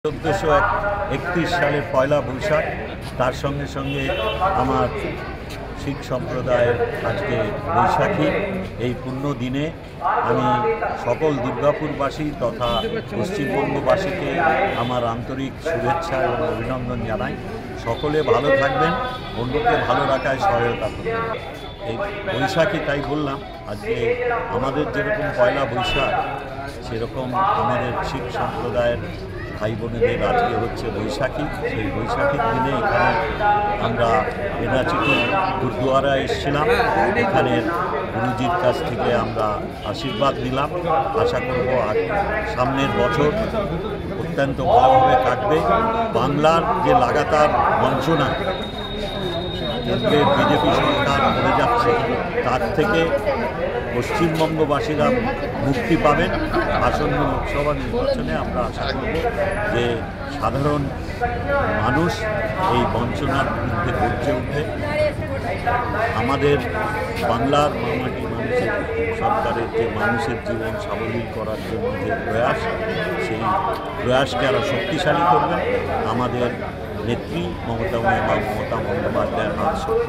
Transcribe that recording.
1431 সালের পয়লা বৈশাখ তার সঙ্গে সঙ্গে আমার শিখ সম্প্রদায়ের আজকে বৈশাখী এই পুণ্য দিনে আমি সকল দুর্গাপুরবাসী তথা পশ্চিমবঙ্গবাসীকে আমার আন্তরিক শুভেচ্ছা এবং অভিনন্দন জানাই। সকলে ভালো থাকবেন, অন্যকে ভালো রাখায় সহায়তা করবেন। এই বৈশাখী তাই বললাম, আজকে আমাদের যেরকম পয়লা বৈশাখ সেরকম আমাদের শিখ সম্প্রদায়ের ভাই বোনেদের আজকে হচ্ছে বৈশাখী। সেই বৈশাখীর দিনে এখানে আমরা বেনাচিটি গুরুদুয়ারা এসেছিলাম। এখানে গুরুজির কাছ থেকে আমরা আশীর্বাদ নিলাম। আশা করব সামনের বছর অত্যন্ত ভালোভাবে কাটবে। বাংলার যে লাগাতার বঞ্চনা কেন্দ্রের বিজেপি সরকার করে যাচ্ছে তার থেকে পশ্চিমবঙ্গবাসীরা মুক্তি পাবেন। আসন্ন লোকসভা নির্বাচনে আমরা আশা করব যে সাধারণ মানুষ এই বঞ্চনার বিরুদ্ধে গর্জে উঠবে। আমাদের বাংলার মামাটি মানুষের সরকারের যে মানুষের জীবন সাবলীল করার জন্য যে প্রয়াস, সেই প্রয়াসকে আরও শক্তিশালী করবেন। আমাদের নেত্রী মমতা বন্দ্যোপাধ্যায়ের হাত শক্ত।